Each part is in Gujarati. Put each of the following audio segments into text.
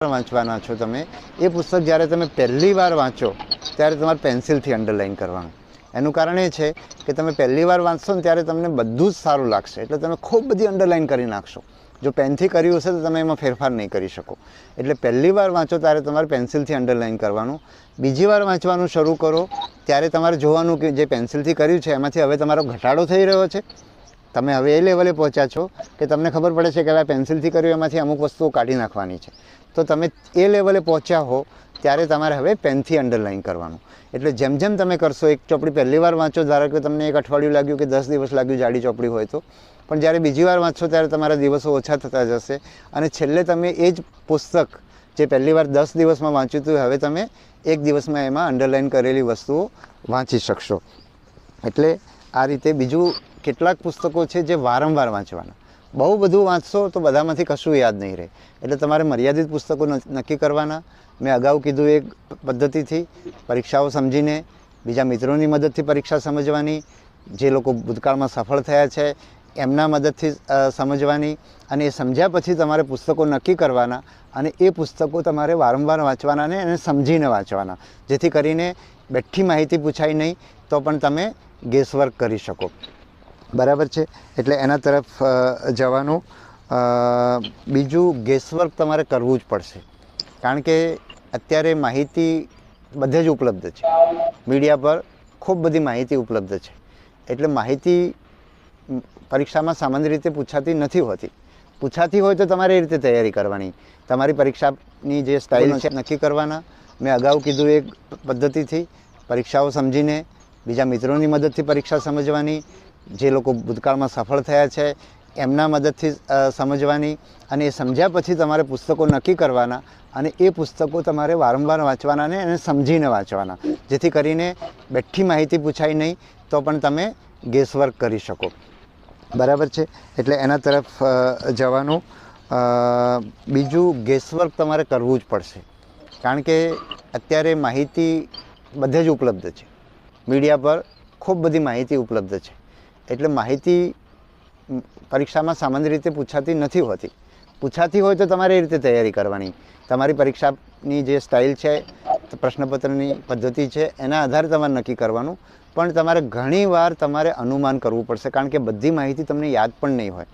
વાંચવાના છો તમે એ પુસ્તક જ્યારે તમે પહેલી વાર વાંચો ત્યારે તમારે પેન્સિલથી અંડરલાઇન કરવાનું. એનું કારણ એ છે કે તમે પહેલી વાર વાંચશો ને ત્યારે તમને બધું જ સારું લાગશે, એટલે તમે ખૂબ બધી અંડરલાઇન કરી નાખશો. જો પેનથી કર્યું હશે તો તમે એમાં ફેરફાર નહીં કરી શકો. એટલે પહેલી વાર વાંચો ત્યારે તમારે પેન્સિલથી અંડરલાઇન કરવાનું. બીજી વાર વાંચવાનું શરૂ કરો ત્યારે તમારે જોવાનું કે જે પેન્સિલથી કર્યું છે એમાંથી હવે તમારો ઘટાડો થઈ રહ્યો છે. તમે હવે એ લેવલે પહોંચ્યા છો કે તમને ખબર પડે છે કે હવે પેન્સિલથી કર્યું એમાંથી અમુક વસ્તુઓ કાઢી નાખવાની છે. તો તમે એ લેવલે પહોંચ્યા હો ત્યારે તમારે હવે પેનથી અંડરલાઇન કરવાનું. એટલે જેમ જેમ તમે કરશો, એક ચોપડી પહેલી વાર વાંચો, ધારો કે તમને એક અઠવાડિયું લાગ્યું કે 10 દિવસ લાગ્યું જાડી ચોપડી હોય તો, પણ જ્યારે બીજી વાર વાંચશો ત્યારે તમારા દિવસો ઓછા થતા જશે અને છેલ્લે તમે એ જ પુસ્તક જે પહેલી વાર 10 દિવસમાં વાંચ્યું હતું હવે તમે એક દિવસમાં એમાં અંડરલાઇન કરેલી વસ્તુઓ વાંચી શકશો. એટલે આ રીતે બીજું કેટલાક પુસ્તકો છે જે વારંવાર વાંચવાના. બહુ બધું વાંચશો તો બધામાંથી કશું યાદ નહીં રહે. એટલે તમારે મર્યાદિત પુસ્તકો નક્કી કરવાના. મેં અગાઉ કીધું એક પદ્ધતિથી પરીક્ષાઓ સમજીને, બીજા મિત્રોની મદદથી પરીક્ષા સમજવાની, જે લોકો ભૂતકાળમાં સફળ થયા છે એમના મદદથી સમજવાની, અને એ સમજ્યા પછી તમારે પુસ્તકો નક્કી કરવાના અને એ પુસ્તકો તમારે વારંવાર વાંચવાના અને એને સમજીને વાંચવાના, જેથી કરીને બેઠી માહિતી પૂછાય નહીં તો પણ તમે ગેસવર્ક કરી શકો. બરાબર છે? એટલે એના તરફ જવાનું. બીજું, ગેસવર્ક તમારે કરવું જ પડશે, કારણ કે અત્યારે માહિતી બધે જ ઉપલબ્ધ છે. મીડિયા પર ખૂબ બધી માહિતી ઉપલબ્ધ છે. એટલે માહિતી પરીક્ષામાં સામાન્ય રીતે પૂછાતી નથી હોતી. પૂછાતી હોય તો તમારે એ રીતે તૈયારી કરવાની. તમારી પરીક્ષાની જે સ્ટાઇલ છે નક્કી કરવાના. મેં અગાઉ કીધું એક પદ્ધતિથી પરીક્ષાઓ સમજીને, બીજા મિત્રોની મદદથી પરીક્ષા સમજવાની, જે લોકો ભૂતકાળમાં સફળ થયા છે એમના મદદથી સમજવાની, અને એ સમજ્યા પછી તમારે પુસ્તકો નક્કી કરવાના અને એ પુસ્તકો તમારે વારંવાર વાંચવાના અને એને સમજીને વાંચવાના, જેથી કરીને બેઠી માહિતી પૂછાય નહીં તો પણ તમે ગેસવર્ક કરી શકો. બરાબર છે? એટલે એના તરફ જવાનું. બીજું, ગેસવર્ક તમારે કરવું જ પડશે, કારણ કે અત્યારે માહિતી બધે જ ઉપલબ્ધ છે. મીડિયા પર ખૂબ બધી માહિતી ઉપલબ્ધ છે. એટલે માહિતી પરીક્ષામાં સામાન્ય રીતે પૂછાતી નથી હોતી. પૂછાતી હોય તો તમારે એ રીતે તૈયારી કરવાની. તમારી પરીક્ષાની જે સ્ટાઇલ છે, પ્રશ્નપત્રની પદ્ધતિ છે, એના આધારે તમારે નક્કી કરવાનું. પણ તમારે ઘણીવાર તમારે અનુમાન કરવું પડશે, કારણ કે બધી માહિતી તમને યાદ પણ નહીં હોય.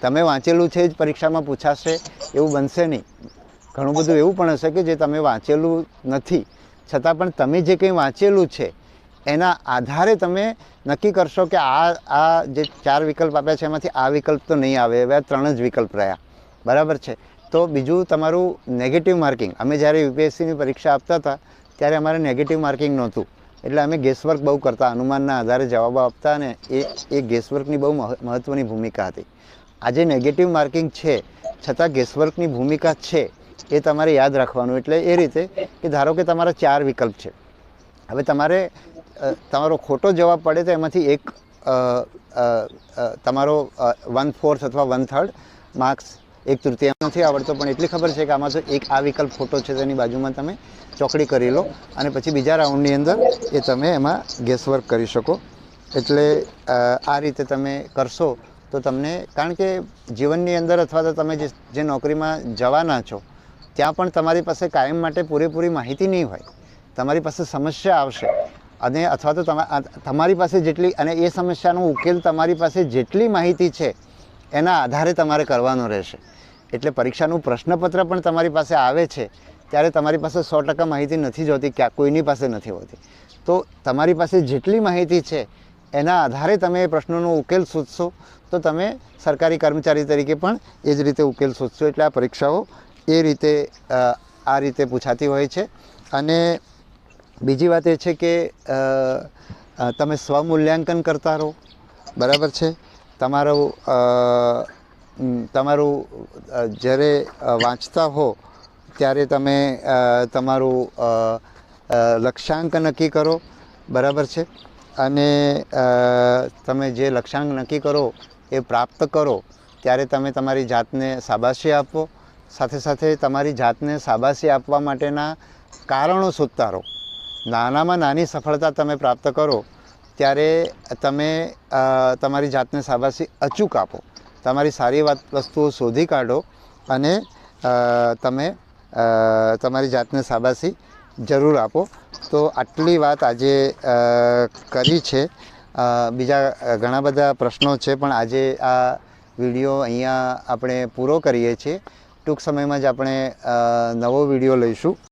તમે વાંચેલું છે જ પરીક્ષામાં પૂછાશે એવું બનશે નહીં. ઘણું બધું એવું પણ હશે કે જે તમે વાંચેલું નથી, છતાં પણ તમે જે કંઈ વાંચેલું છે એના આધારે તમે નક્કી કરશો કે આ જે 4 વિકલ્પ આપ્યા છે એમાંથી આ વિકલ્પ તો નહીં આવે, હવે 3 જ વિકલ્પ રહ્યા. બરાબર છે? તો બીજું, તમારું નેગેટિવ માર્કિંગ. અમે જ્યારે યુપીએસસીની પરીક્ષા આપતા હતા ત્યારે અમારે નેગેટિવ માર્કિંગ નહોતું, એટલે અમે ગેસવર્ક બહુ કરતા, અનુમાનના આધારે જવાબો આપતા, અને એ ગેસવર્કની બહુ મહત્ત્વની ભૂમિકા હતી. આજે નેગેટિવ માર્કિંગ છે છતાં ગેસવર્કની ભૂમિકા છે એ તમારે યાદ રાખવાનું. એટલે એ રીતે કે ધારો કે તમારા 4 વિકલ્પ છે, હવે તમારો ખોટો જવાબ પડે તો એમાંથી એક તમારો 1/4 અથવા 1/3 માર્ક્સ, 1/3 નથી આવડતો પણ એટલી ખબર છે કે આમાં તો એક આ વિકલ્પ ખોટો છે, તેની બાજુમાં તમે ચોકડી કરી લો અને પછી બીજા રાઉન્ડની અંદર એ તમે એમાં ગેસવર્ક કરી શકો. એટલે આ રીતે તમે કરશો તો તમને, કારણ કે જીવનની અંદર અથવા તો તમે જે નોકરીમાં જવાના છો ત્યાં પણ તમારી પાસે કાયમ માટે પૂરેપૂરી માહિતી નહીં હોય. તમારી પાસે સમસ્યા આવશે અને અથવા તો તમારી પાસે જેટલી, અને એ સમસ્યાનો ઉકેલ તમારી પાસે જેટલી માહિતી છે એના આધારે તમારે કરવાનો રહેશે. એટલે પરીક્ષાનું પ્રશ્નપત્ર પણ તમારી પાસે આવે છે ત્યારે તમારી પાસે 100% માહિતી નથી જોતી, ક્યાં કોઈની પાસે નથી હોતી. તો તમારી પાસે જેટલી માહિતી છે એના આધારે તમે એ પ્રશ્નોનો ઉકેલ શોધશો તો તમે સરકારી કર્મચારી તરીકે પણ એ જ રીતે ઉકેલ શોધશો. એટલે આ પરીક્ષાઓ એ રીતે આ રીતે પૂછાતી હોય છે. અને બીજી વાત એ છે કે તમે સ્વમૂલ્યાંકન કરતા રહો. બરાબર છે? તમારું જ્યારે વાંચતા હો ત્યારે તમે તમારું લક્ષ્યાંક નક્કી કરો. બરાબર છે? અને તમે જે લક્ષ્યાંક નક્કી કરો એ પ્રાપ્ત કરો ત્યારે તમે તમારી જાતને શાબાશી આપો. સાથે સાથે તમારી જાતને શાબાશી આપવા માટેના કારણો શોધતા રહો. નાનામાં નાની સફળતા તમે પ્રાપ્ત કરો ત્યારે તમે તમારી જાતને શાબાશી અચૂક આપો. તમારી સારી વસ્તુઓ શોધી કાઢો અને તમે તમારી જાતને શાબાશી જરૂર આપો. તો આટલી વાત આજે કરી છે. બીજા ઘણા બધા પ્રશ્નો છે, પણ આજે આ વિડીયો અહીંયા આપણે પૂરો કરીએ છીએ. ટૂંક સમયમાં જ આપણે નવો વિડીયો લઈશું.